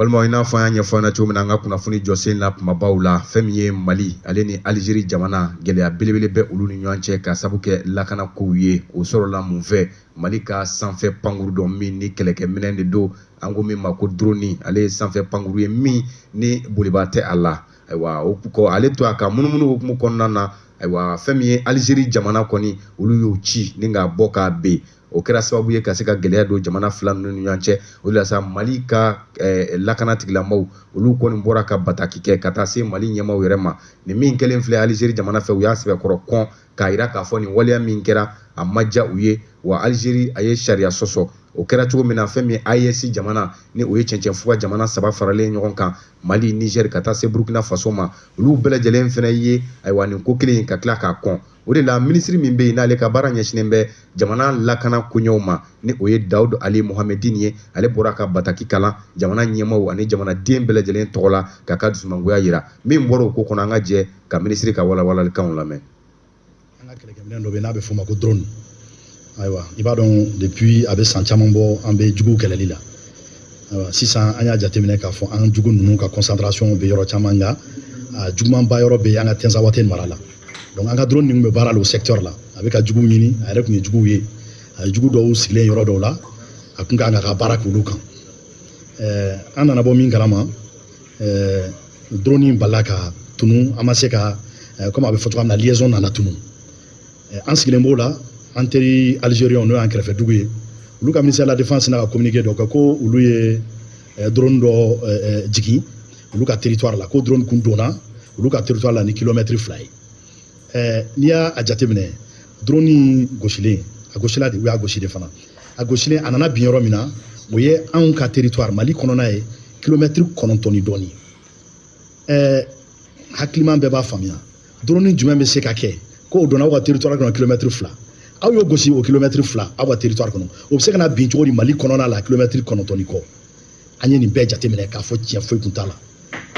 balma ina fa nya fa na to mina nga kuna funi Jocelyn la mabaula femiye Mali ale ni Algérie jamana gele belebele be ulu ni nyance ka sabuke lakana kuye o soro la mun fe Mali ka sanfɛ panguru dɔ min ni kɛlɛkɛ minɛn de do an ko min ma ko drone ale sanfɛ panguru ye min ni boliba tɛ a la aywa o ko ale to a ka munumunu hukumu kɔnɔna na aywa fɛn min ye Algérie jamana kɔni olu y'o ci ni ka bɔ ka ben o kɛra sababu ye ka se ka gɛlɛya don jamana fila ninnu ni ɲɔgɔn cɛ o de la sa Mali ka lakana tigilamaw olu kɔni bɔra ka bataki kɛ ka taa se Mali ɲɛmaw yɛrɛ ma ni min kɛlen filɛ Algérie jamana fɛ u y'a sɛbɛkɔrɔ kɔn k'a yira k'a fɔ nin waleya min kɛra a ma diya u ye wa Algérie a ye sariya sɔsɔ o kɛra cogo min na fɛn min AES jamana ni o ye cɛncɛnfuga jamana saba faralen ɲɔgɔn kan Mali Niger ka taa se Burkina Faso ma olu bɛɛ lajɛlen fɛnɛ ye ayiwa nin ko kelen ka tila k'a kɔn o de la ministre min bɛ yen n'ale ka baara ɲɛsinnen bɛ jamana lakana koɲɛw ma ni o ye Daoud Ali Mohamedine ye ale bɔra ka bataki kalan jamana ɲɛmaw ani jamanaden bɛɛ lajɛlen tɔgɔ la k'a ka dusumangoya yira min bɔra o ko kɔnɔ an ka jɛ ka ministre ka walawalalikanw lamɛn. An ka kɛlɛkɛminɛn dɔ bɛ yen n'a bɛ f'o ma ko drone ayiwa i b'a dɔn depuis a bɛ san caman bɔ an bɛ juguw kɛlɛli la ayiwa sisan an y'a jateminɛ k'a fɔ an jugu ninnu ka concentration bɛ yɔrɔ caman nka a jugumanba yɔrɔ bɛ an ka Tinzawatène mara la donc an ka drone ninnu bɛ baara la o secteur la a bɛ ka juguw ɲini a yɛrɛ tun ye juguw ye a ye jugu dɔw sigilen yɔrɔ dɔw la a tun kan ka baara k'olu kan an nana bɔ min kalama drone in balila ka tunu an ma se ka comme a bɛ fɔ cogoya min na liaison nana tunu an sigilen b'o la an teri Algériens n'o y'an kɛrɛfɛ dugu ye olu ka ministère de la défense n'a ka communiqué dɔ kɛ ko olu ye drone dɔ jigin olu ka territoire la ko drone kun donna olu ka territoire la ni kilomètre 2 ye n'i y'a jateminɛ drone in gosilen a gosila de u y'a gosi de fana a gosilen a nana bin yɔrɔ min na o ye anw ka territoire Mali kɔnɔna ye kilomètre 9 ni dɔɔni hakiliman bɛɛ b'a faamuya drone jumɛn bɛ se ka kɛ ko o donna aw ka territoire kɔnɔ kilomètre 2 aw y'o gosi o kilomètre 2 aw ka territoire kɔnɔ o bɛ se ka na bin cogo di Mali kɔnɔna la kilomètre 9 ni kɔ an ye nin bɛɛ jateminɛ k'a fɔ tiɲɛ foyi kun t'a la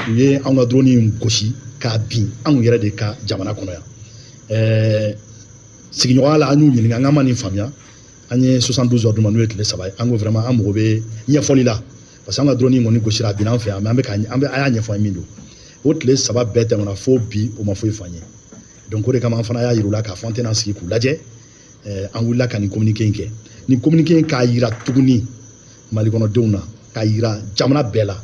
u ye anw ka drone in gosi k'a bin anw yɛrɛ de ka jamana kɔnɔ yan sigiɲɔgɔnya la an y'u ɲininka an k'an ma nin faamuya an ye 72 heures d'u ma n'o ye tile 3 ye an ko vraiment an mago bɛ ɲɛfɔli la parce que an ka drone in kɔni gosira a binna an fɛ yan mais an y'a ɲɛfɔ an ye min don o tile 3 bɛɛ tɛmɛna fo bi o ma foyi f'an ye donc o de kama an fana y'a yir'u la k'a fɔ an tɛna sigi k'u lajɛ an wulila ka nin communiqué in kɛ nin communiqué in k'a yira tuguni Mali kɔnɔdenw na k'a yira jamana bɛɛ la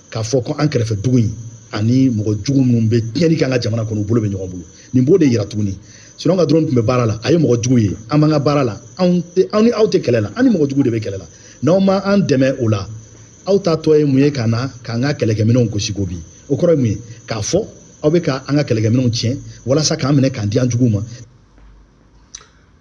k'a fɔ ko an kɛrɛfɛ dugu in ani mɔgɔ jugu minnu bɛ tiɲɛni kɛ an ka jamana kɔnɔ u bolo bɛ ɲɔgɔn bolo nin b'o de yira tuguni sinon ka drone tun bɛ baara la a ye mɔgɔ jugu ye an b'an ka baara la anw ni aw tɛ kɛlɛ la an ni mɔgɔ jugu de bɛ kɛlɛ la n'aw ma an dɛmɛ o la aw ta tɔ ye mun ye ka na k'an ka kɛlɛkɛminɛnw gosi ko bi o kɔrɔ ye mun ye k'a fɔ aw bɛ ka an ka kɛlɛkɛminɛnw tiɲɛ walasa k'an minɛ k'an di an juguw ma.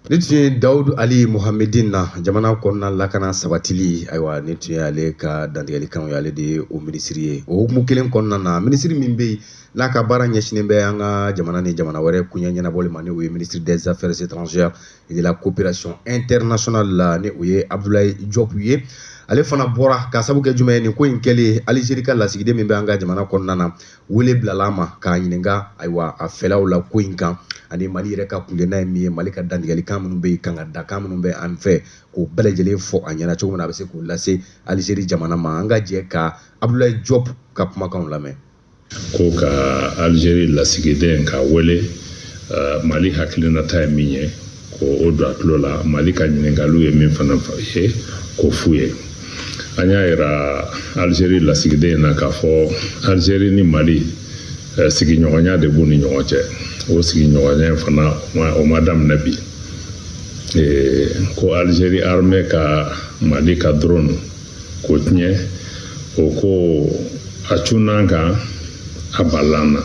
Ni tun ye Daoud Ali Mohamedine na jamana kɔnɔna lakana sabatili ayiwa ni tun ye ale ka dantigɛlikanw ye ale de ye o minisiri ye o hukumu kelen kɔnɔna na minisiri min bɛ yen n'a ka baara ɲɛsinnen bɛ an ka jamana ni jamana wɛrɛ kuɲɛ ɲɛnabɔli ma ni o ye ministre des affaires étrangères et de la coopération internationale la ni o ye Abdoulaye Diop ye ale fana bɔra ka sabu kɛ jumɛn ye nin ko in kɛlen Algérie ka lasigiden min bɛ an ka jamana kɔnɔna na wele bilala a ma k'a ɲininka ayiwa a fɛlaw la ko in kan ani Mali yɛrɛ ka kundenna ye min ye Mali ka dantigɛlikan minnu bɛ yen kangaridakan minnu bɛ an fɛ k'o bɛɛ lajɛlen fɔ a ɲɛna cogo min na a bɛ se k'o lase Algérie jamana ma an ka jɛ ka Abdoulaye Diop ka kumakanw lamɛn. Ko ka Algérie lasigiden ka wele Mali hakilinata ye min ye ko o don a tulo la Mali ka ɲininkaliw ye min fana ye k'o f'u ye an y'a yira Algérie lasigiden na k'a fɔ Algérie ni Mali sigiɲɔgɔnya de b'u ni ɲɔgɔn cɛ o sigiɲɔgɔnya fana o ma daminɛ bi ko Algérie armée ka Mali ka drone ko tiɲɛ o ko a cunna kan a ballan na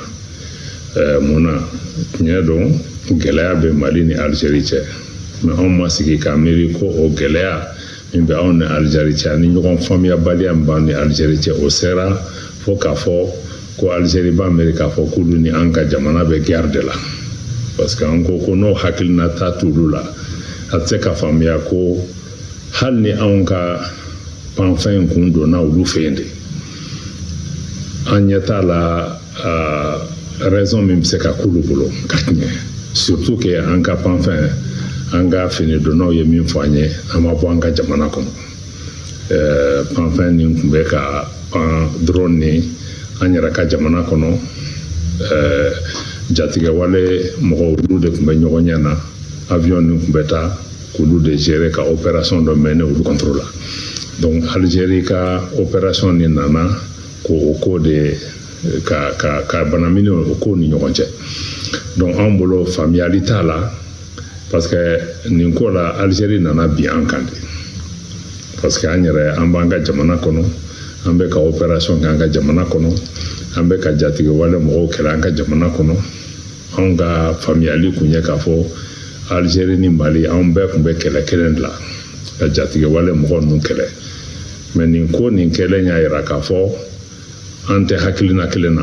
mun na tiɲɛ don gɛlɛya bɛ Mali ni Algérie cɛ mais anw ma sigi k'a miiri ko o gɛlɛya min bɛ anw ni Algérie cɛ ani ɲɔgɔn faamuyabaliya min b'an ni Algérie cɛ o sera fo k'a fɔ ko Algérie b'a miiri k'a fɔ k'olu ni an ka jamana bɛ guerre de la parce que an ko n'o hakilinata t'olu la a tɛ se ka faamuya ko hali ni anw ka panfɛn kun donna olu fɛ yen de an ɲɛ t'a la raison min bɛ se ka k'olu bolo ka tiɲɛ surtout que an ka panfɛn an ka fini donnaw ye min fɔ an ye an ma bɔ an ka jamana kɔnɔ panfɛn nin tun bɛ ka pan drone ni an yɛrɛ ka jamana kɔnɔ jatigɛwale mɔgɔw olu de tun bɛ ɲɔgɔn ɲɛ na avion nin tun bɛ taa k'olu de gérer ka opération dɔ mɛnɛ olu contrôle la donc Algérie ka opération nin nana k'o ko de ka banamini o ko ni ɲɔgɔn cɛ donc an bolo faamuyali t'a la parce que nin ko la Algérie nana bi an kan de parce que an yɛrɛ an b'an ka jamana kɔnɔ an bɛ ka opération kɛ an ka jamana kɔnɔ an bɛ ka jatigɛwale mɔgɔw kɛlɛ an ka jamana kɔnɔ anw ka faamuyali kun ye k'a fɔ Algérie ni Mali anw bɛɛ tun bɛ kɛlɛ kelen de la ka jatigɛwale mɔgɔ ninnu kɛlɛ mais nin ko nin kɛlen y'a jira k'a fɔ an tɛ hakilina kelen na.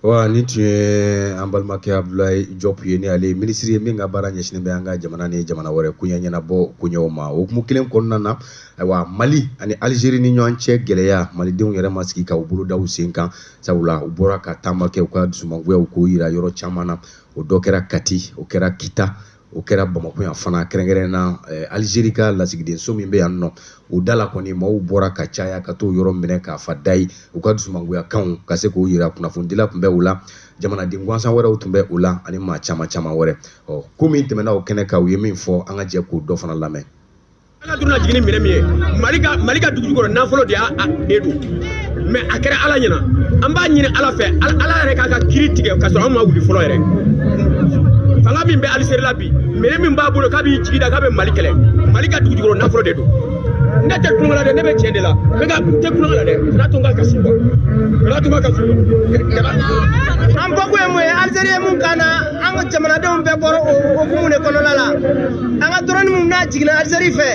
Wa ni tun ye an balimakɛ Abdulaye Diop ye ni ale minisiri ye min ka baara ɲɛsinnen bɛ an ka jamana ni jamana wɛrɛ koɲɛ ɲɛnabɔ koɲɛw ma o hukumu kelen kɔnɔna na ayiwa Mali ani Algérie ni ɲɔgɔn cɛ gɛlɛya malidenw yɛrɛ ma sigi ka u bolo da u sen kan sabula u bɔra ka taama kɛ u ka dusumangoyaw k'o yira yɔrɔ caman na o dɔ kɛra Kati o kɛra Kita o kɛra Bamako yan fana kɛrɛnkɛrɛn na Algérie ka lasigidenso min bɛ yan nɔ o da la kɔni maaw bɔra ka caya ka t'o yɔrɔ minɛ k'a fa da ye u ka dusumangoyakanw ka se k'o yira kunnafonidila tun bɛ o la jamanaden gansan wɛrɛw tun bɛ o la ani maa caman caman wɛrɛ ko min tɛmɛna o kɛnɛ kan u ye min fɔ an ka jɛ k'o dɔ fana lamɛn. An ka duruna jigini minɛ min ye Mali ka dugujukɔrɔ nafolo de y'a don mais a kɛra Ala ɲɛna an b'a ɲini Ala fɛ Ala yɛrɛ k'a ka kiri tigɛ ka sɔrɔ an ma wuli fɔlɔ yɛrɛ fanga min bɛ Algérie la bi minɛ min b'a bolo k'a b'i jigi da k'a bɛ Mali kɛlɛ Mali ka dugujukɔrɔ nafolo de don ne tɛ tulonkɛ la dɛ ne bɛ tiɲɛ de la ne tɛ tulonkɛ la dɛ kana to n ka kasi quoi kana to n ka kasi an bɔkun ye mun ye Algérie ye mun kan na an ka jamanadenw bɛɛ bɔra o hukumu de kɔnɔna la an ka drone min n'a jiginna Algérie fɛ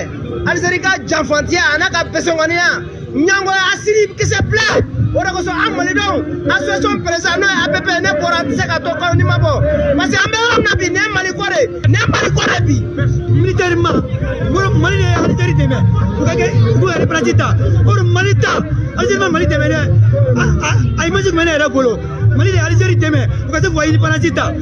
Algérie ka janfantiya a n'a ka besɔngɔniya ɲangoya asiri kisɛ bila o de kosɔn an malidenw association président n'o ye APP ne bɔra an tɛ se ka to kɔnɔ ni ma bɔ parce que an bɛ yɔrɔ min na bi nin ye Mali ko de bi militairement Mali de ye Algérie dɛmɛ u ka kɛ u k'u yɛrɛ place ta o de Mali ta Algérie ma Mali dɛmɛ dɛ a image kun bɛ ne yɛrɛ bolo Mali de ye Algérie dɛmɛ u ka se k'u ka indépendance ta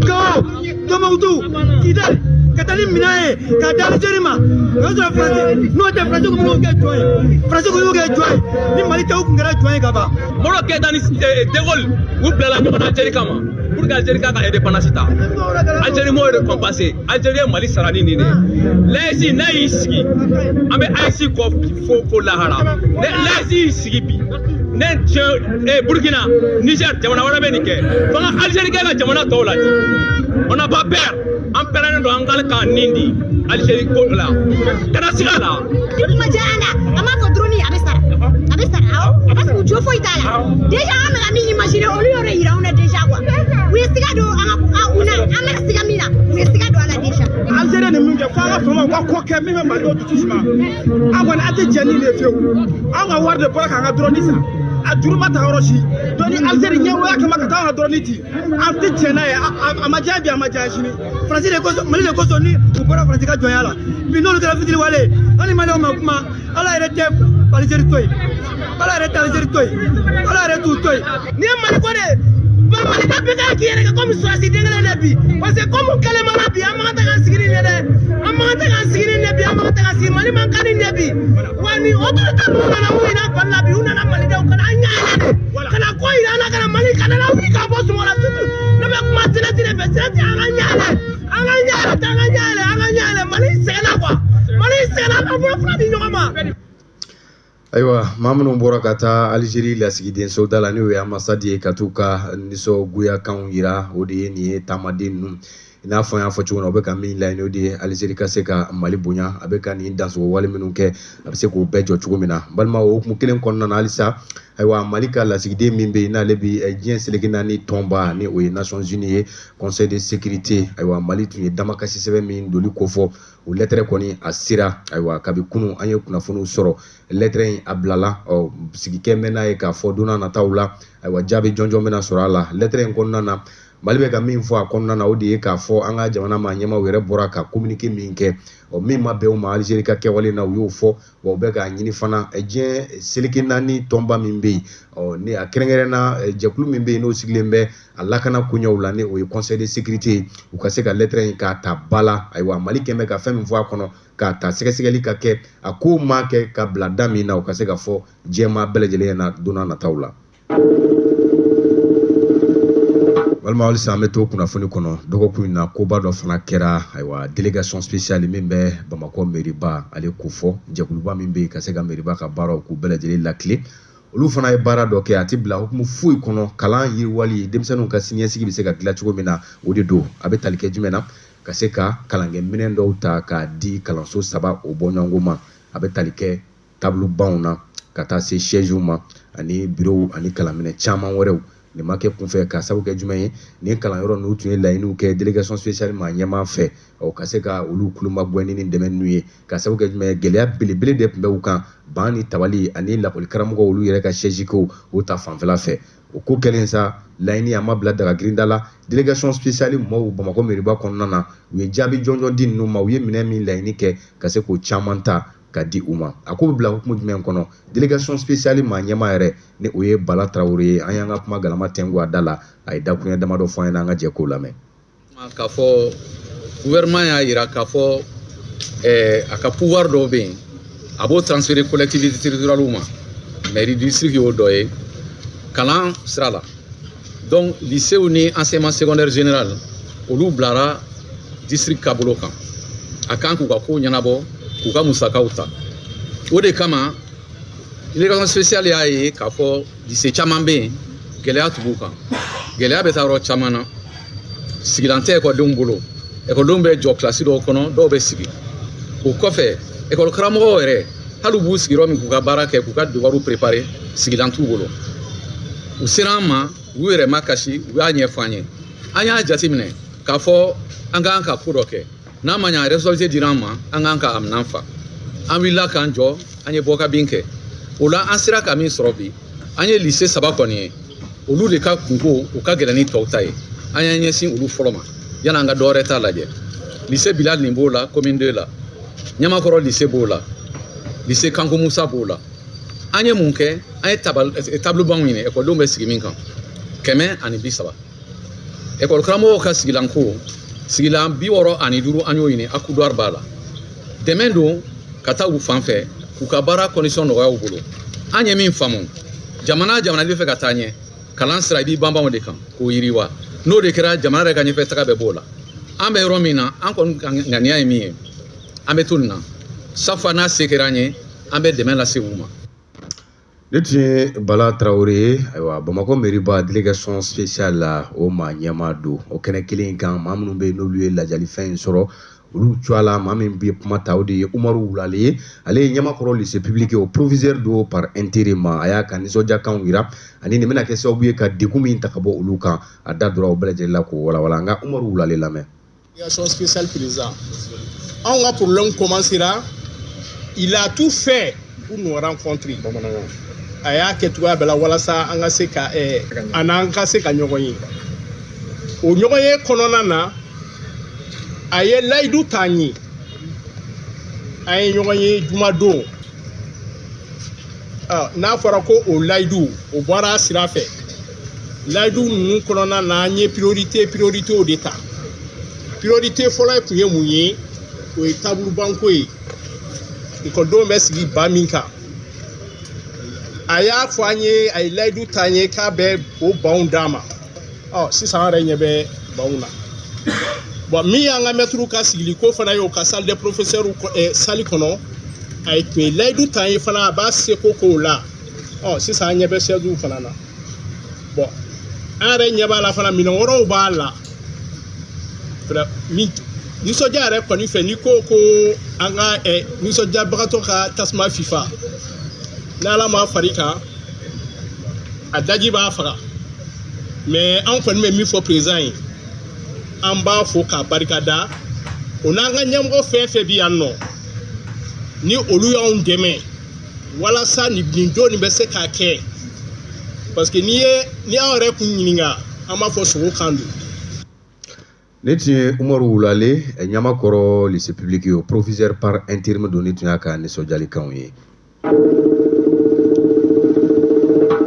Gao Tombouctou Kidal ka taa ni minɛn ye k'a di Algérie ma o y'a sɔrɔ France n'o tɛ France kun b'o kɛ jɔn ye France kun y'o kɛ jɔn ye ni Mali tɛ u kun kɛra jɔn ye ka ban. Modibo Keyita ni De Gaulle u bilala ɲɔgɔn na Algérie kama pour que Algérie k'a ka indépendance ta Algérie m'o récompensé Algérie ye Mali sara ni nin de l'AES n'a y'i sigi an bɛ AES kɔ fo lahara l'AES y'i sigi bi ne cɛ Burkina Niger jamana wɛrɛ bɛ nin kɛ fanga Algérie kɛ ka jamana tɔw ladi on n'a pas peur an pɛrɛnnen don an ka k'an nin di Algérie ko la kana siga la. Depuis ma diya an na an b'a fɔ drone a bɛ sara awɔ parce que u jo foyi t'a la déjà an bɛ ka min imaginer olu y'o de yira anw na déjà quoi u ye siga don an bɛna siga min na u ye siga don a la déjà. Algérie ni min kɛ fo an ka fama u ka kɔ kɛ min bɛ Malidenw dusu suma an kɔni an tɛ jɛn ni de fiyewu an ka wari de bɔra k'an ka drone san a juru ma ta yɔrɔ si donc ni Algérie ɲɛgoya kama ka taa an ka drone ci an tɛ jɛn n'a ye a ma diya bi a ma diya sini France de kosɔn Mali de kosɔn ni u bɔra France ka jɔnya la bi n'olu kɛra fitiriwale hali Maliɲɛnw ma kuma Ala yɛrɛ tɛ Algérie to yen Ala yɛrɛ tɛ Algérie to yen Ala yɛrɛ t'u to yen. Ni ye Mali ko de ye ba Mali ka bɛɛ kan k'i yɛrɛ kɛ komi sɔrɔsi den kelen de bi parce que comme kɛlɛ ma na bi an man kan tɛ k'an sigi nin ye dɛ an man kan tɛ k'an sigi nin de bi an man kan tɛ k'an sigi Mali man kan nin de bi wa ni autorité ninnu nana mun yira Mali la bi u nana Malidenw kana an ɲa yɛlɛ de kana ko yira an na kana Mali kana na wuli k'a bɔ sunɔgɔ la surtout ne bɛ kuma Sinɛti de fɛ Sinɛti an ka ɲa yɛlɛ Mali sɛgɛnna quoi Mali sɛgɛnna an bolo fila di ɲɔgɔn ma. Ayiwa maa minnu bɔra ka taa Algérie lasigidenso da la n'o ye ambasade ye ka t'u ka nisɔngoyakanw yira o de ye nin ye taamaden ninnu i n'a fɔ n y'a fɔ cogo min na o bɛ ka min laɲini o de ye Algérie ka se ka Mali bonya a bɛ ka nin dansogo wale minnu kɛ a bɛ se k'o bɛɛ jɔ cogo min na balima o hukumu kelen kɔnɔna na halisa ayiwa Mali ka lasigiden min bɛ yen n'ale bɛ diɲɛ seleke naani tɔnba ni o ye Nations Unies ye Conseil de sécurité ayiwa Mali tun ye damakasi sɛbɛn min doli ko fɔ o lettre kɔni a sera ayiwa kabi kunun an ye kunnafoniw sɔrɔ lettre in a bilala sigikɛ mɛn n'a ye k'a fɔ don n'a nataw la ayiwa jaabi jɔnjɔn bɛna sɔrɔ a la lettre in kɔnɔna na Mali bɛ ka min fɔ a kɔnɔna na o de ye k'a fɔ an ka jamana maa ɲɛmaaw yɛrɛ bɔra ka communiqué min kɛ min ma bɛn u ma Algérie ka kɛwale na u y'o fɔ wa u bɛ k'a ɲini fana diɲɛ seleke naani tɔnba min bɛ yen ni a kɛrɛnkɛrɛnna jɛkulu min bɛ yen n'o sigilen bɛ a lakana koɲɛw la ni o ye conseil de sécurité u ka se ka lettre in k'a ta ba la ayiwa Mali kɛmɛ ka fɛn min fɔ a kɔnɔ k'a ta sɛgɛsɛgɛli ka kɛ a ko ma kɛ ka bila da min na u ka se ka fɔ diɲɛmaa bɛɛ lajɛlen na don n'a nataw la. Walima halisa an bɛ to kunnafoni kɔnɔ dɔgɔkun in na koba dɔ fana kɛra ayiwa délégation spéciale min bɛ Bamakɔ mairie ale ko fɔ jɛkuluba min bɛ yen ka se ka mairie ka baaraw k'u bɛɛ lajɛlen lakile olu fana ye baara dɔ kɛ a tɛ bila hukumu foyi kɔnɔ kalan yiriwali denmisɛnninw ka siniɲɛsigi bɛ se ka dilan cogo min na o de don a bɛ tali kɛ jumɛn na ka se ka kalankɛminɛn dɔw ta k'a di kalanso 3 o bɔɲɔgɔnko ma a bɛ tali kɛ tableaubanw na ka taa se sièges ma ani bureau ani kalanminɛn caman wɛrɛw nin ma kɛ kunfɛ ka sabu kɛ jumɛn ye nin kalanyɔrɔ ninnu tun ye laɲiniw kɛ délégation spéciale maa ɲɛmaa fɛ ka se ka olu kulomagɛnni ni dɛmɛ ninnu ye ka sabu kɛ jumɛn ye gɛlɛya belebele de tun bɛ u kan ban ni tabali ani lakɔli karamɔgɔw olu yɛrɛ ka siège kow o ta fanfɛla fɛ o ko kɛlen sa laɲini a ma bila daga girinda la délégation spéciale mɔɔw Bamakɔ mairie kɔnɔna na u ye jaabi jɔnjɔn di ninnu ma u ye minɛ min laɲini kɛ ka se k'o caman ta ka di u ma a ko bɛ bila hukumu jumɛn kɔnɔ délégation spéciale maa ɲɛmaa yɛrɛ ni o ye Bala Traoré ye an y'an ka kuma galama tɛngu a da la a ye dakuruɲɛ damadɔ fɔ an ɲɛna an ka jɛ k'o lamɛn. K'a fɔ gouvernement y'a jira k'a fɔ a ka pouvoir dɔw bɛ yen a b'o transférer collectivité territoriale ma mairie district y'o dɔ ye kalan sira la donc lycée ni enseignement secondaire général olu bilara district ka bolo kan a kan k'u ka ko ɲɛnabɔ k'u ka musakaw ta o de kama délégation spéciale y'a ye k'a fɔ lycée caman bɛ yen gɛlɛya tun b'u kan gɛlɛya bɛ taa yɔrɔ caman na sigilan tɛ ekɔlidenw bolo ekɔlidenw bɛ jɔ kilasi dɔw kɔnɔ dɔw bɛ sigi o kɔfɛ ekɔli karamɔgɔw yɛrɛ hali u b'u sigiyɔrɔ min k'u ka baara kɛ k'u ka devoirs préparer sigilan t'u bolo u sera an ma u yɛrɛ ma kasi u y'a ɲɛfɔ an ye an y'a jateminɛ k'a fɔ an k'an ka ko dɔ kɛ n'a ma ɲa responsabilité dira an ma an k'an ka minɛn fa an wulila k'an jɔ an ye bɔkabin kɛ o la an sera ka min sɔrɔ bi an ye lycée 3 kɔni ye olu de ka kunko u ka gɛlɛn ni tɔw ta ye an y'an ɲɛsin olu fɔlɔ ma yan'an ka dɔwɛrɛ ta lajɛ lycée Bilal nin b'o la commune 2 la Ɲamakɔrɔ lycée b'o la lycée Kanko Musa b'o la an ye mun kɛ an ye tableaubanw ɲini ekɔlidenw bɛ sigi min kan 130 ekɔli karamɔgɔw ka sigilanko sigilan 65 an y'o ɲini accoudoir b'a la dɛmɛ don ka taa u fan fɛ k'u ka baara condition nɔgɔya u bolo an ye min faamu jamana bɛ fɛ ka taa ɲɛ kalan sira i b'i banban o de kan k'o yiriwa n'o de kɛra jamana yɛrɛ ka ɲɛfɛ taga bɛɛ b'o la an bɛ yɔrɔ min na an kɔni ka ŋaniya ye min ye an bɛ to nin na chaque fois n'a se kɛra an ye an bɛ dɛmɛ lase u ma. Ne tun ye Bala Traoré ye ayiwa Bamakɔ mairie délégation spéciale la o maa ɲɛmaa don o kɛnɛ kelen kan maa minnu bɛ yen n'olu ye lajalifɛn in sɔrɔ olu cogoya la maa min bɛ kuma ta o de ye Umaru Wulale ye ale ye Ɲamakɔrɔ lycée public o proviseur don par intérim a y'a ka nisɔndiyakanw jira ani nin bɛna kɛ sababu ye ka degun min ta ka bɔ olu kan a da dora o bɛɛ lajɛlen la k'o walawala an ka Umaru Wulale lamɛn. Délégation spéciale président anw ka problème commencera il a tout fait pour nous rencontrer a y'a kɛ cogoya bɛɛ la walasa an ka se ka a n'an ka se ka ɲɔgɔn ye o ɲɔgɔn ye kɔnɔna na a ye layidu ta an ye an ye ɲɔgɔn ye jumadon n'a fɔra ko o layidu o bɔra a sira fɛ layidu ninnu kɔnɔna na an ye priorité o de ta priorité fɔlɔ tun ye mun ye o ye tabulubanko ye ekɔlidenw bɛ sigi ba min kan a y'a fɔ an ye a ye layidu ta an ye k'a bɛ o banw d'a ma sisan an yɛrɛ ɲɛ bɛ banw na bon min y'an ka mɛtiriw ka sigiliko fana ye o ka salle de professeur salle kɔnɔ a ye tun ye layidu ta an ye fana a b'a seko k'o la sisan an ɲɛ bɛ sɛduw fana na bon an yɛrɛ ɲɛ b'a la fana minɛn wɛrɛw b'a la nisɔndiya yɛrɛ kɔni fɛ n'i ko an ka nisɔndiyabagatɔ ka tasuma fifa n'ala ma far'i kan a daji b'a faga mais an kɔni bɛ min fɔ président ye an b'a fɔ k'a barikada o n'an ka ɲɛmɔgɔ fɛn fɛn bɛ yan nɔ ni olu y'anw dɛmɛ walasa nin don nin bɛ se k'a kɛ parce que ni y'an yɛrɛ kun ɲininka an b'a fɔ sogo kan don ne tun ye Umaru Wulale Ɲamakɔrɔ lycée public ye proviseur par intérim don ne tun y'a ka nisɔndiyalikanw ye.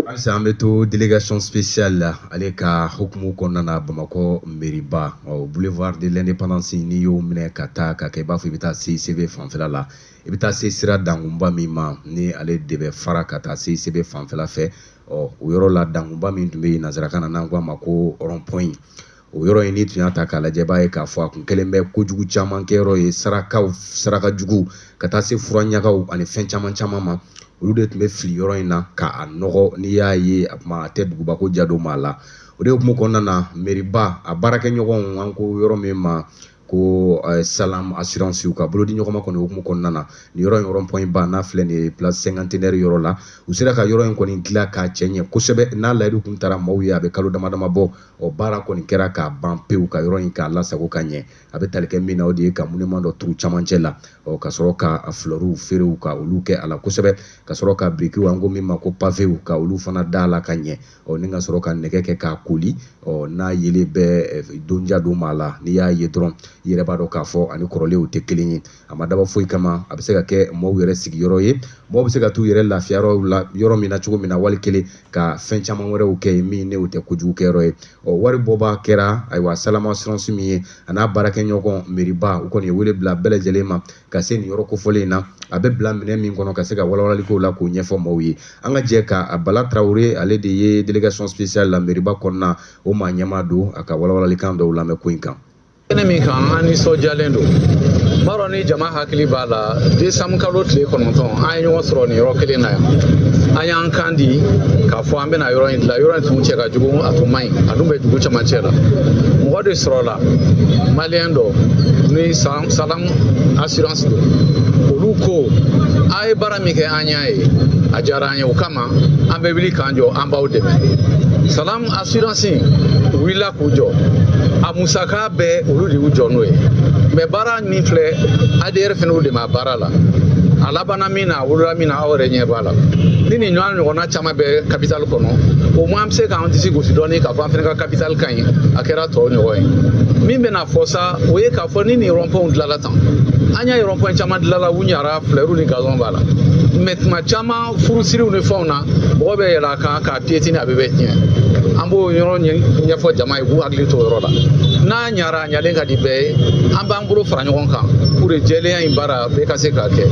Halisa an bɛ to délégation spéciale la ale ka hukumu kɔnɔna na Bamakɔ mairie-ba boulevard de l'indépendance n'i y'o minɛ ka taa ka kɛ i b'a fɔ i bɛ taa CICB fanfɛla la i bɛ taa se sira dankunba min ma ni ale de bɛ fara ka taa CICB fanfɛla fɛ o yɔrɔ la dankunba min tun bɛ yen nanzarakan na n'an ko a ma ko rond point o yɔrɔ in ni tun y'a ta k'a lajɛ b'a ye k'a fɔ a kun kɛlen bɛ kojugu caman kɛ yɔrɔ ye saraka jugu ka taa se fura ɲagaw ani fɛn caman ma olu de tun bɛ fili yɔrɔ in na k'a nɔgɔ n'i y'a ye a kuma a tɛ duguba ko jadon ma la o de hukumu kɔnɔna na mairie-ba a baarakɛɲɔgɔnw an ko yɔrɔ min ma ko Salam assurance ka bolo di ɲɔgɔn ma kɔni hukumu kɔnɔna na ni yɔrɔ in rond point ba n'a filɛ nin ye place cinquantenaire yɔrɔ la u sera ka yɔrɔ in kɔni dilan k'a cɛ ɲɛ kosɛbɛ n'a layidu kun taara maaw ye a bɛ kalo damadama bɔ baara kɔni kɛra k'a ban pewu ka yɔrɔ in k'a lasago ka ɲɛ a bɛ tali kɛ min na o de ye ka monument dɔ turu camancɛ la ka sɔrɔ ka fleurs feerew ka olu kɛ a la kosɛbɛ ka sɔrɔ ka briques an ko min ma ko pavew ka olu fana da la ka ɲɛ ni ka sɔrɔ ka nɛgɛ kɛ k'a koli n'a yelen bɛ donja don ma la n'i y'a ye dɔrɔn i yɛrɛ b'a dɔn k'a fɔ ani kɔrɔlenw tɛ kelen ye a ma dabɔ foyi kama a bɛ se ka kɛ maaw yɛrɛ sigiyɔrɔ ye maaw bɛ se ka t'u yɛrɛ lafiya la yɔrɔ min na cogo min na wali kelen ka fɛn caman wɛrɛw kɛ min n'o tɛ kojugu kɛyɔrɔ ye wari bɔba kɛra ayiwa Salam assurance min ye a n'a baarakɛɲɔgɔn mairie-ba u kɔni ye wele bila bɛɛ lajɛlen ma ka se nin yɔrɔ kofɔlen in na a bɛ bila minɛn min kɔnɔ ka se ka walawalali k'o la k'o ɲɛfɔ maaw ye an ka jɛ ka Bala Traoré ale de ye délégation spéciale la mairie-ba kɔnɔna o maa ɲɛmaa don a ka walawalalikan dɔw lamɛn ko in kan. Kɛnɛ min kan an nisɔndiyalen don b'a dɔn ni jama hakili b'a la décembre kalo tile 9 an ye ɲɔgɔn sɔrɔ nin yɔrɔ kelen na yan an y'an kan di k'a fɔ an bɛna yɔrɔ in dilan yɔrɔ in tun cɛ ka jugu a tun man ɲi a dun bɛ dugu camancɛ la mɔgɔ de sɔrɔla maliyɛn dɔ ni Salam assurance don olu ko a ye baara min kɛ an y'a ye a diyara an ye o kama an bɛ wuli k'an jɔ an b'aw dɛmɛ Salam assurance wulila k'u jɔ a musaka bɛɛ olu de y'u jɔ n'o ye mɛ baara min filɛ ADR fɛnɛ de ma baara la a labanna min na a wolola min na aw yɛrɛ ɲɛ b'a la ni nin ɲɔgɔnna caman bɛ capitale kɔnɔ o moins an bɛ se k'an disi gosi dɔɔni k'a fɔ an fɛnɛ ka capitale ka ɲi a kɛra tɔw ɲɔgɔn ye min bɛna fɔ sa o ye k'a fɔ ni nin rond-point dilanla tan an y'a ye rond-point caman dilanla u ɲara fleurs ni gazon b'a la mɛ tuma caman furusiriw ni fɛnw na mɔgɔ bɛ yɛlɛ a kan k'a piétiner a bɛɛ bɛ tiɲɛ an b'o yɔrɔ ɲɛfɔ jama ye k'u hakili to o yɔrɔ la n'a ɲara a ɲalen ka di bɛɛ ye an b'an bolo fara ɲɔgɔn kan pour que jɛlenya in baara bɛɛ ka se k'a kɛ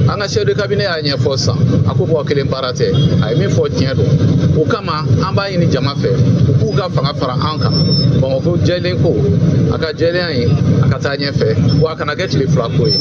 an ka chef de cabinet y'a ɲɛfɔ sisan a ko mɔgɔ kelen baara tɛ a ye min fɔ tiɲɛ don o kama an b'a ɲini jama fɛ u k'u ka fanga fara an kan Bamakɔ jɛlen ko a ka jɛlenya in a ka taa ɲɛfɛ wa a kana kɛ tile fila ko ye.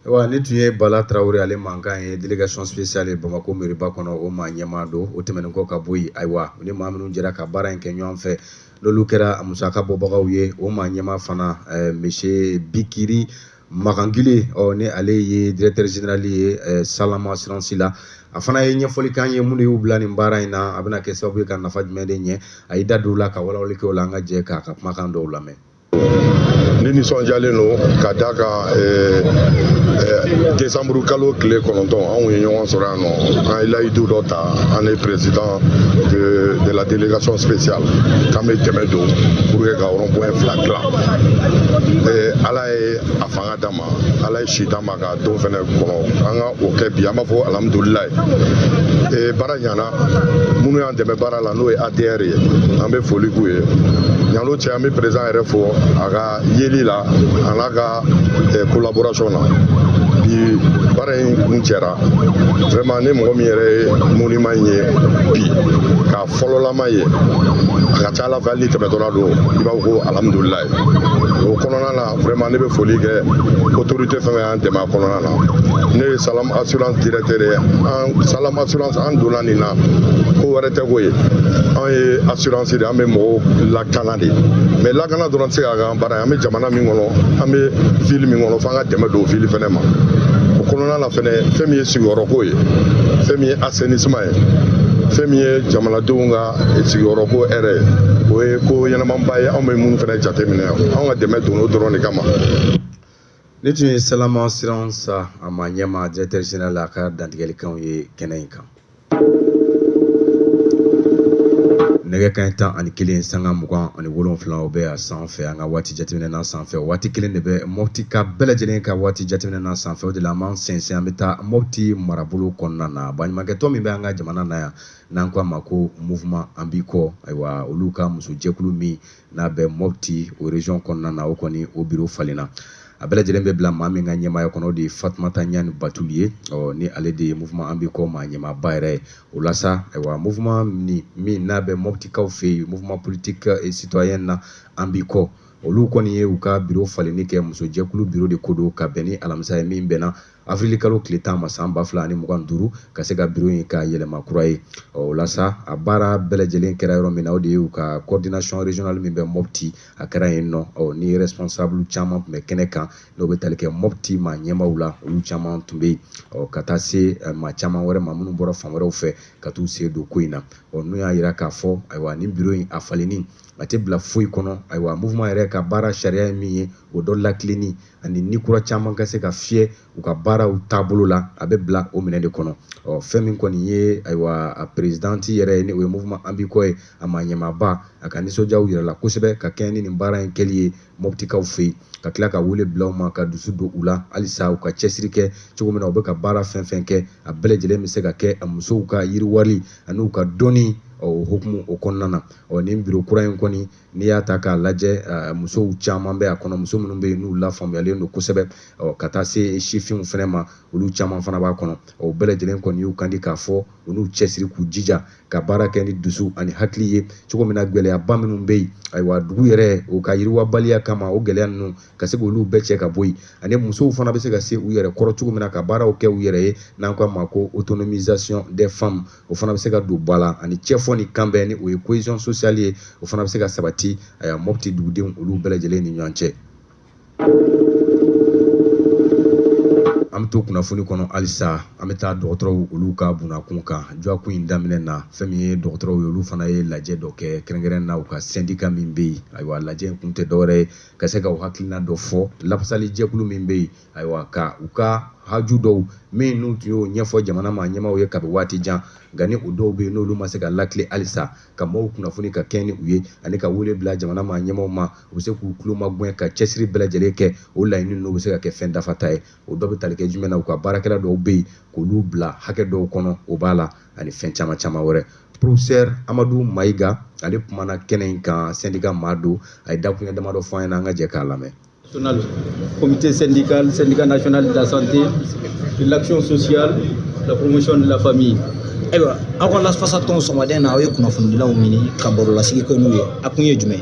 Wa ni tun ye Bala Traoré ale mankan ye délégation spéciale Bamakɔ mairie-ba kɔnɔ o maa ɲɛmaa don o tɛmɛnen kɔ ka bɔ yen ayiwa ni maa minnu jɛra ka baara in kɛ ɲɔgɔn fɛ n'olu kɛra a musaka bɔbagaw ye o maa ɲɛmaa fana monsieur Bikiri Magangile ni ale ye directeur général ye Salam assurance la a fana ye ɲɛfɔli k'an ye minnu y'u bila nin baara in na a bɛna kɛ sababu ye ka nafa jumɛn de ɲɛ a y'i da don o la ka walawali kɛ o la an ka jɛ k'a ka kumakan dɔw lamɛn. Ni nisɔndiyalen don ka da kan décembre kalo tile 9 anw ye ɲɔgɔn sɔrɔ yan nɔ an ye layidu dɔ ta an ye président de la délégation spéciale k'an bɛ dɛmɛ don pour que ka rond point 2 dilan ala ye a fanga d'an ma ala ye si d'an ma ka don fɛnɛ kɔnɔ an ka o kɛ bi an b'a fɔ alhamdulilayi baara ɲana minnu y'an dɛmɛ baara la n'o ye ADR ye an bɛ foli k'u ye ɲalo cɛ an bɛ président yɛrɛ fɔ a ka yeli la a n'a ka collaboration na bi baara in kun cɛra vraiment ni mɔgɔ min yɛrɛ ye monument in ye bi k'a fɔlɔlama ye a ka ca ala fɛ hali ni tɛmɛtɔla don i b'a fɔ ko alhamdulilayi o kɔnɔna na vraiment ne bɛ foli kɛ autorité fɛn fɛn y'an dɛmɛ a kɔnɔna na ne ye Salam assurance directeur ye Salam assurance an donna nin na ko wɛrɛ tɛ ko ye an ye assurance de an bɛ mɔgɔw lakana de mais lakana dɔrɔn tɛ se ka k'an baara ye an bɛ jamana min kɔnɔ an bɛ ville min kɔnɔ f'an ka dɛmɛ don ville fɛnɛ ma o kɔnɔna na fɛnɛ fɛn min ye sigiyɔrɔko ye fɛn min ye assainissement ye fɛn min ye jamanadenw ka sigiyɔrɔko hɛrɛ ye o ye ko ɲɛnamaba ye anw bɛ minnu fɛnɛ jateminɛ anw ka dɛmɛ don o dɔrɔn de kama. Ne tun ye Salam assurance a maa ɲɛmaa directeur général a ka dantigɛlikanw ye kɛnɛ in kan. nɛgɛ kaɲɛ 11 sanga 27 o bɛ a sanfɛ an ka waati jateminɛ na sanfɛ waati kelen de bɛ Mopti ka bɛɛ lajɛlen ka waati jateminɛ na sanfɛ o de la an b'an sɛnsɛn an bɛ taa Mopti marabolo kɔnɔna na baɲumankɛtɔn min bɛ an ka jamana na yan n'an ko a ma ko mouvement an b'i kɔ ayiwa olu ka musojɛkulu min n'a bɛ Mopti o région kɔnɔna na o kɔni o bureau falenna a bɛɛ lajɛlen bɛ bila maa min ka ɲɛmaaya kɔnɔ o de ye Fatumata Ɲani Batuli ye ni ale de ye mouvement an b'i kɔ maa ɲɛmaaba yɛrɛ ye o la sa ayiwa mouvement min n'a bɛ Moptikaw fɛ yen mouvement politique et citoyen na an b'i kɔ olu kɔni ye u ka bureau falenni kɛ musojɛkulu bureau de ko don ka bɛn ni alamisa ye min bɛnna avril kalo tile 10 ma san 2025 ka se ka bureau in ka yɛlɛma kura ye o la sa a baara bɛɛ lajɛlen kɛra yɔrɔ min na o de ye u ka coordination régionale min bɛ Mopti a kɛra yen nɔ ni responsable caman tun bɛ kɛnɛ kan n'o bɛ tali kɛ Mopti maa ɲɛmaaw la olu caman tun bɛ yen ka taa se maa caman wɛrɛ ma minnu bɔra fan wɛrɛw fɛ ka t'u se don ko in na n'u y'a jira k'a fɔ ayiwa nin bureau in a falenni a tɛ bila foyi kɔnɔ ayiwa mouvement yɛrɛ ka baara sariya ye min ye o dɔ lakilenni ani ni kura caman ka se ka fiyɛ u ka baaraw taabolo la a bɛ bila o minɛ de kɔnɔ fɛn min kɔni ye ayiwa a présidente yɛrɛ ye ni o ye mouvement an b'i kɔ ye a maa ɲɛmaaba a ka nisɔndiyaw yɛrɛ la kosɛbɛ ka kɛɲɛ ni nin baara in kɛli ye Moptikaw fɛ yen ka tila ka wele bila u ma ka dusu don u la halisa u ka cɛsiri kɛ cogo min na u bɛ ka baara fɛn fɛn kɛ a bɛɛ lajɛlen bɛ se ka kɛ a musow ka yiriwali ani u ka dɔnni o hukumu o kɔnɔna na nin bureau kura in kɔni n'i y'a ta k'a lajɛ musow caman bɛ a kɔnɔ muso minnu bɛ yen n'u lafaamuyalen don kosɛbɛ ka taa se sifinw fana ma olu caman fana b'a kɔnɔ o bɛɛ lajɛlen kɔni y'u kandi k'a fɔ u n'u cɛsiri k'u jija ka baara kɛ ni dusu ani hakili ye cogo min na gɛlɛyaba minnu bɛ yen ayiwa dugu yɛrɛ o ka yiriwabaliya kama o gɛlɛya ninnu ka se k'olu bɛɛ cɛ ka bɔ yen ani musow fana bɛ se ka se u yɛrɛ kɔrɔ cogo min na ka baaraw kɛ u yɛrɛ ye n'an ko a ma ko autonomisation des femmes o fana bɛ se ka don ba la ani cɛfɔ ni kanbɛn ni o ye cohésion sociale ye o fana bɛ se ka sabati Mopti dugudenw olu bɛɛ lajɛlen ni ɲɔgɔn cɛ an bɛ to kunnafoni kɔnɔ halisa an bɛ taa dɔgɔtɔrɔw olu ka bunakun kan jɔkun in daminɛ na fɛn min ye dɔgɔtɔrɔw ye olu fana ye lajɛ dɔ kɛ kɛrɛnkɛrɛn na u ka syndicat min bɛ yen ayiwa lajɛ in kun tɛ dɔwɛrɛ ye ka se ka u hakilina dɔ fɔ lafasali jɛkulu min bɛ yen ayiwa ka u ka haju dɔw min n'u tun y'o ɲɛfɔ jamana ma ɲɛmaaw ye kabi waati jan nka ni o dɔw bɛ yen n'olu ma se ka lakile halisa ka maaw kunnafoni ka kɛ ni u ye ani ka wele bila jamana ma ɲɛmaaw ma u bɛ se k'u tulo magɛn ka cɛsiri bɛɛ lajɛlen kɛ o laɲini ninnu bɛ se ka kɛ fɛn dafata ye o dɔ bɛ tali kɛ jumɛn na u ka baarakɛla dɔw bɛ yen k'olu bila hakɛ dɔw kɔnɔ o b'a la ani fɛn caman caman wɛrɛ professeur Amadu Mayiga ale kumana kɛnɛ in kan syndicat maa don a ye dakuɲɛ damadɔ fɔ an ɲɛna an ka jɛ k'a lamɛn. Comité syndical, syndicat national de la santé, de l'action sociale, de la promotion de la famille. Ayiwa aw ka lafasatɔn sɔgɔmaden na aw ye kunnafonidilaw ɲini ka barolasigi kɛ n'u ye a kun ye jumɛn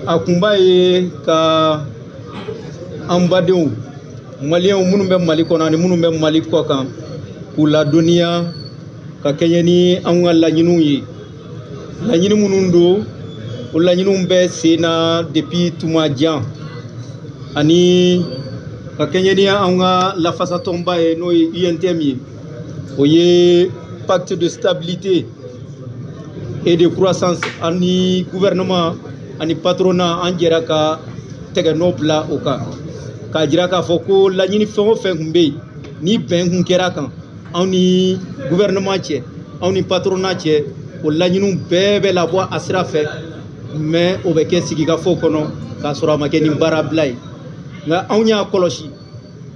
a kunba ye ka an badenw maliyɛnw minnu bɛ Mali kɔnɔ ani minnu bɛ Mali kɔ kan k'u ladɔnniya ka kɛɲɛ ni an ka laɲiniw ye laɲini minnu don o laɲiniw bɛ sen na depuis tuma jan ani ka kɛɲɛ ni an ka lafasatɔnba ye n'o ye UNTM ye o ye pacte de stabilité et de croissance ani gouvernement ani patronat an jɛra ka tɛgɛ nɔ bila o kan k'a jira k'a fɔ ko laɲini fɛn o fɛn tun bɛ yen ni bɛn kun kɛra kan anw ni gouvernement cɛ anw ni patronat cɛ o laɲiniw bɛɛ bɛ labɔ a sira fɛ mais o bɛ kɛ sigikafɔ kɔnɔ k'a sɔrɔ a ma kɛ ni baarabila ye nka anw y'a kɔlɔsi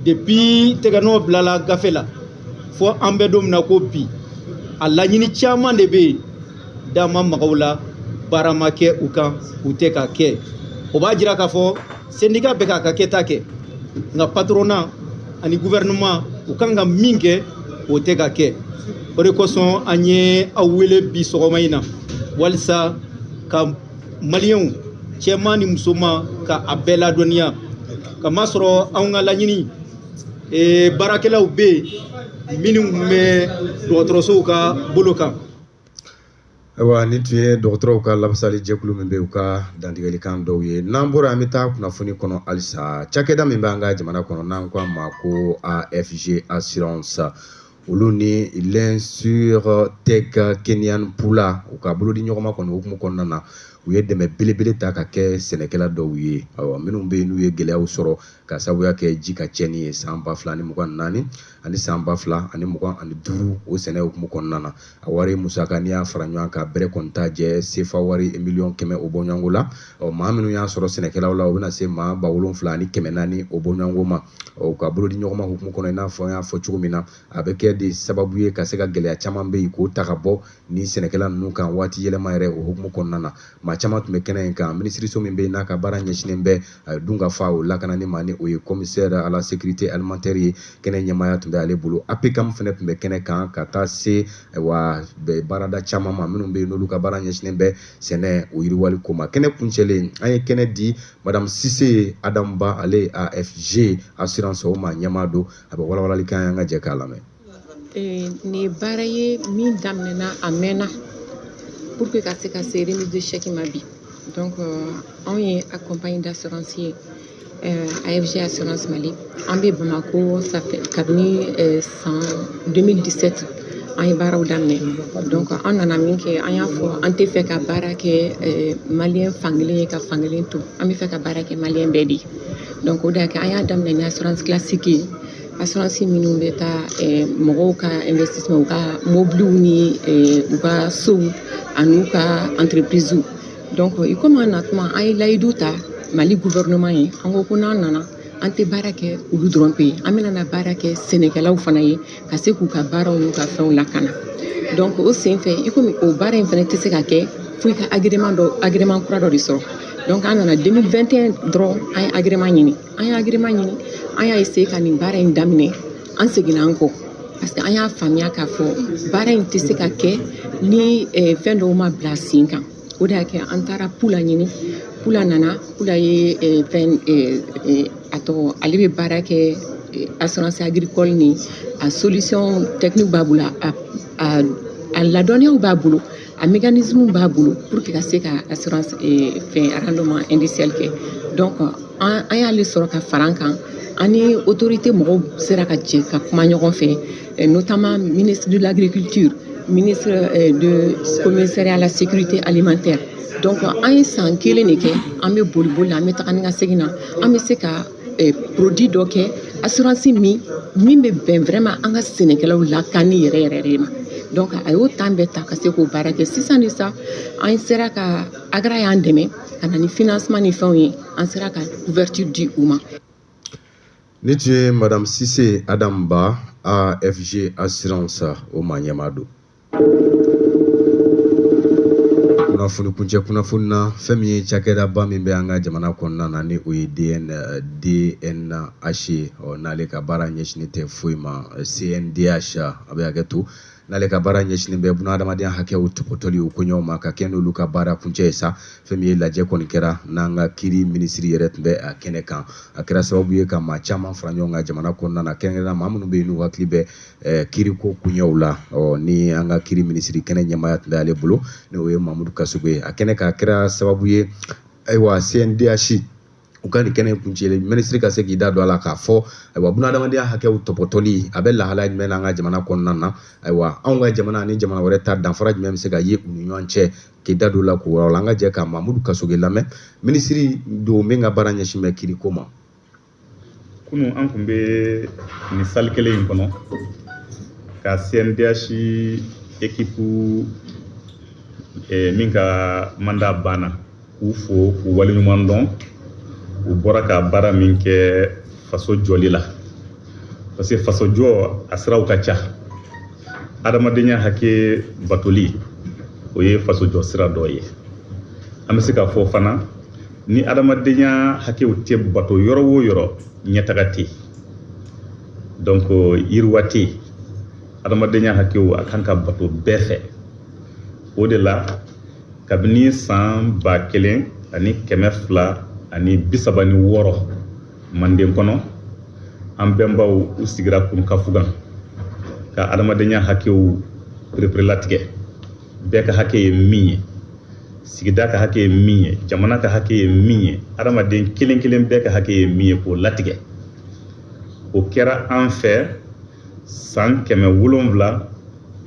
depuis tɛgɛnɔ bilala gafe la fɔ an bɛ don min na ko bi a laɲini caman de bɛ yen da ma magaw la baara ma kɛ u kan u tɛ ka kɛ o b'a jira k'a fɔ syndicat bɛ k'a ka kɛta kɛ nka patronat ani gouvernement u kan ka min kɛ o tɛ ka kɛ o de kosɔn an ye aw wele bi sɔgɔma in na walisa ka maliyɛnw cɛman ni musoman ka a bɛɛ ladɔnniya kamasɔrɔ anw ka laɲini baarakɛlaw bɛ yen minnu tun bɛ dɔgɔtɔrɔsow ka bolo kan. Ayiwa ni tun ye dɔgɔtɔrɔw ka lafasali jɛkulu min bɛ u ka dantigɛlikan dɔw ye n'an bɔra an bɛ taa kunnafoni kɔnɔ halisa cakɛda min b'an ka jamana kɔnɔ n'an ko a ma ko AFG assurance olu ni l'Insurtech Kenyan Pula u ka bolo di ɲɔgɔn ma kɔni hukumu kɔnɔna na u ye dɛmɛ belebele ta ka kɛ sɛnɛkɛla dɔw ye minnu bɛ yen n'u ye gɛlɛyaw sɔrɔ ka sabuya kɛ ji ka cɛni ye san 2024 ani san 2025 o sɛnɛ hukumu kɔnɔna na. A wari musaka n'i y'a fara ɲɔgɔn kan bɛrɛ kɔni t'a jɛ CFA wari miliyɔn 100 o bɔ ɲɔgɔnko la. Maa minnu y'a sɔrɔ sɛnɛkɛlaw la o bɛna se maa 7,400 o bɔ ɲɔgɔnko ma. Ka bolo di ɲɔgɔn ma hukumu kɔnɔ i n'a fɔ n y'a fɔ cogo min na a bɛ kɛ de sababu ye ka se ka gɛlɛya caman bɛ yen k'o ta ka bɔ ni sɛnɛkɛla ninnu kan waati yɛlɛma yɛrɛ o hukumu kɔnɔna na. Maa caman tun bɛ kɛnɛ in kan minisiriso min bɛ yen n'a ka baara ɲɛsinnen bɛ dun ka fa o lakanani ma ni o ye commissaire à la sécurité alimentaire ye. Kɛnɛ ɲɛmaaya tun bɛ ale bolo. APCAM fana tun bɛ kɛnɛ kan ka taa se wa baarada caman ma minnu bɛ yen n'olu ka baara ɲɛsinnen bɛ sɛnɛ o yiriwali ko ma. Kɛnɛ kuncɛlen an ye kɛnɛ di madame Sise Adam Ba ale AFG assurance o ma ɲɛmaa don a bɛ walawalali kan an ka jɛ k'a lamɛn. Ni baara ye min daminɛna a mɛnna pour que ka se ka se remise de chèque ma bi. Donc anw ye accompagné d'assurance ye AFG assurance Mali an bɛ Bamako ça fait kabini san 2017 an ye baaraw daminɛ. Donc an nana min kɛ an y'a fɔ an tɛ fɛ ka baara kɛ maliyɛn fankelen ye ka fankelen to an bɛ fɛ ka baara kɛ maliyɛn bɛɛ de. Donc o de y'a kɛ an y'a daminɛ ni assurance classique ye. Assurance minnu bɛ taa mɔgɔw ka investissement u ka mobiliw ni u ka sow an'u ka entreprise. Donc i komi an natuma an ye layidu ta Mali gouvernement ye an ko ko n'an nana an tɛ baara kɛ olu dɔrɔn pe ye an bɛna baara kɛ sɛnɛkɛlaw fana ye ka se k'u ka baaraw n'u ka fɛnw lakana. Donc o sen fɛ i komi o baara in fana tɛ se ka kɛ fo i ka agrément kura dɔ de sɔrɔ. Donc an nana 2021 dɔrɔn an ye agrément ɲini an y'a essayé ka nin baara in daminɛ an seginna an kɔ parce que an y'a faamuya k'a fɔ baara in tɛ se ka kɛ ni fɛn dɔw ma bila sen kan. O de y'a kɛ an taara Pula ɲini Pula nana Pula ye a tɔgɔ ale bɛ baara kɛ assurance agricole ni a solution technique b'a bolo a ladɔnniyaw b'a bolo a mécanisme b'a bolo pour que ka se ka assurance rendement indiciel kɛ. Donc an y'ale sɔrɔ ka fara an kan an ni autorité mɔgɔw sera ka jɛ ka kuma ɲɔgɔn fɛ notamment ministre de l'agriculture, ministre de commissariat à la sécurité alimentaire. Donc an ye san kelen de kɛ an bɛ boli la an bɛ taga ni ka segin na an bɛ se ka produit dɔ kɛ assurance min bɛ bɛn vraiment an ka sɛnɛkɛlaw lakani yɛrɛ ma. Donc a y'o temps bɛɛ ta ka se k'o baara kɛ sisan de sa an sera ka Agra y'an dɛmɛ ka na ni financement ni fɛnw ye an sera ka couverture di u ma. Ni tun ye madame Sise Adam Ba AFG assurance o ma ɲɛmaa don. Kunnafoni kuncɛ kunnafoni na fɛn min ye cakɛdaba min bɛ an ka jamana kɔnɔna na ni o ye DNH n'ale ka baara ɲɛsinnen tɛ foyi ma CNDH a bɛ hakɛ to n'ale ka baara ɲɛsinnen bɛ bunahadamadenya hakɛw tɔpɔtɔli o koɲɛw ma ka kɛ n'olu ka baara kuncɛ ye sa fɛn min ye lajɛ kɔni kɛra n'an ka kiiri minisiri yɛrɛ tun bɛ a kɛnɛ kan a kɛra sababu ye ka maa caman fara ɲɔgɔn kan jamana kɔnɔna na kɛrɛnkɛrɛnnenya maa minnu bɛ yen n'u hakili bɛ kiiriko kuɲɛw la ni an ka kiiri minisiri kɛnɛ ɲɛmaaya tun bɛ ale bolo n'o ye Mamudu Kasugu ye a kɛnɛ ka kɛra sababu ye ayiwa CNDH u ka nin kɛnɛ kuncɛlen minisiri ka se k'i da don a la k'a fɔ ayiwa bunahadamadenya hakɛw tɔpɔtɔli a bɛ lahala jumɛn na an ka jamana kɔnɔna na ayiwa anw ka jamana ani jamana wɛrɛ ta danfara jumɛn bɛ se ka ye u ni ɲɔgɔn cɛ k'i da don la k'o yɔrɔ la an ka jɛ ka Mamudu Kasugu lamɛn minisiri don min ka baara ɲɛsin bɛ kiiriko ma. Kunun an tun bɛ nin salle kelen in kɔnɔ ka CNDH équipe min ka mandat banna k'u fo k'u waleɲuman dɔn u bɔra ka baara min kɛ faso jɔli la parce que faso jɔ a siraw ka ca adamadenya hakɛ batoli o ye faso jɔ sira dɔ ye an bɛ se k'a fɔ fana ni adamadenya hakɛw tɛ bato yɔrɔ o yɔrɔ ɲɛtaga tɛ donc yiriwa tɛ adamadenya hakɛw a kan ka bato bɛɛ fɛ o de la kabini san 1936 Manden kɔnɔ an bɛnbaw u sigira Kurukafugan ka adamadenya hakɛw pereperelatigɛ bɛɛ ka hakɛ ye min ye sigida ka hakɛ ye min ye jamana ka hakɛ ye min ye adamaden kelen kelen bɛɛ ka hakɛ ye min ye k'o latigɛ o kɛra an fɛ san 700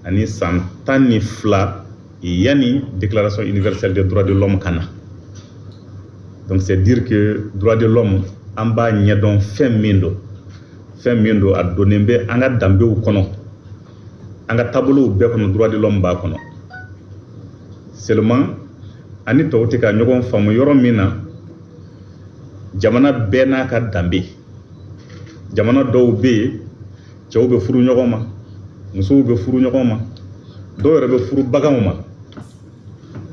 ani san 12 yani déclaration universelle des droits de l'homme kana. Donc c'est dire que droits de l'homme an b'a ɲɛdɔn fɛn min don a donnen bɛ an ka danbew kɔnɔ an ka taabolow bɛɛ kɔnɔ droit de l'homme b'a kɔnɔ seulement ani tɔw tɛ ka ɲɔgɔn faamu yɔrɔ min na jamana bɛɛ n'a ka danbe jamana dɔw bɛ yen cɛw bɛ furu ɲɔgɔn ma musow bɛ furu ɲɔgɔn ma dɔw yɛrɛ bɛ furu baganw ma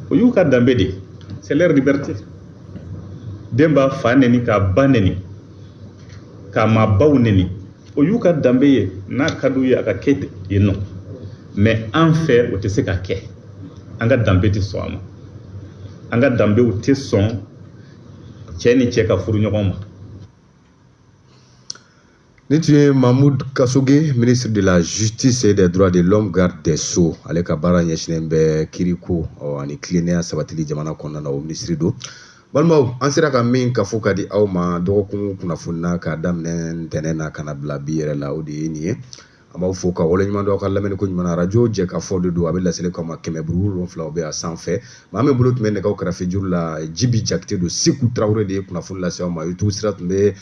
o y'u ka danbe de c'est leur liberté den b'a fa neni k'a ba neni k'a ma baw neni o y'u ka danbe ye n'a ka d'u ye a ka kɛ yen nɔ mais an fɛ o tɛ se ka kɛ an ka danbe tɛ sɔn a ma an ka danbew tɛ sɔn cɛ ni cɛ ka furu ɲɔgɔn ma. Ni tun ye Mahmoud Kasoge, ministre de la Justice et des Droits de l'Homme, garde des Sceaux, ale ka baara ɲɛsinnen bɛ kiriko ani tilennenya sabatili jamana kɔnɔna na o ministre do. Balimaw, an sera ka min kafo ka di aw ma dɔgɔkun kunnafonina k'a daminɛ ntɛnɛn na ka na bila bi yɛrɛ la o de ye nin ye. An b'aw fo ka waleɲuman dɔn aw ka lamɛnni ko ɲuman na radio jɛkafɔ de don a bɛ laseli k'aw ma 107.7 bɛ a sanfɛ maa min bolo tun bɛ nɛgɛw kɛrɛfɛ juru la Jibi Jakite don Seku Tarawele de ye kunnafoni lase aw ma YouTube sira tun bɛ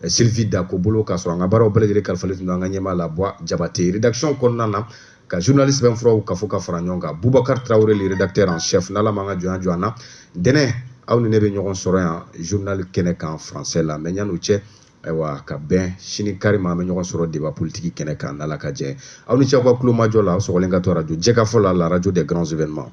Sylvie Dako bolo k'a sɔrɔ an ka baaraw bɛɛ lajɛlen kalifalen tun don an ka ɲɛmaa la Bois Jabate rédaction kɔnɔna na ka journaliste bɛn furaw kafo ka fara ɲɔgɔn kan Boubacar Traoré le rédacteur en chef n'Ala ma an ka jɔnya jɔ an na ntɛnɛn aw ni ne bɛ ɲɔgɔn sɔrɔ yan journal kɛnɛ kan français la mais yan'o cɛ ayiwa ka bɛn sini karima an bɛ ɲɔgɔn sɔrɔ débat politique kɛnɛ kan n'Ala ka jɛ aw ni cɛ aw ka kulomajɔ la aw sɔgɔlen ka to radio jɛkafɔ la radio des grands événements.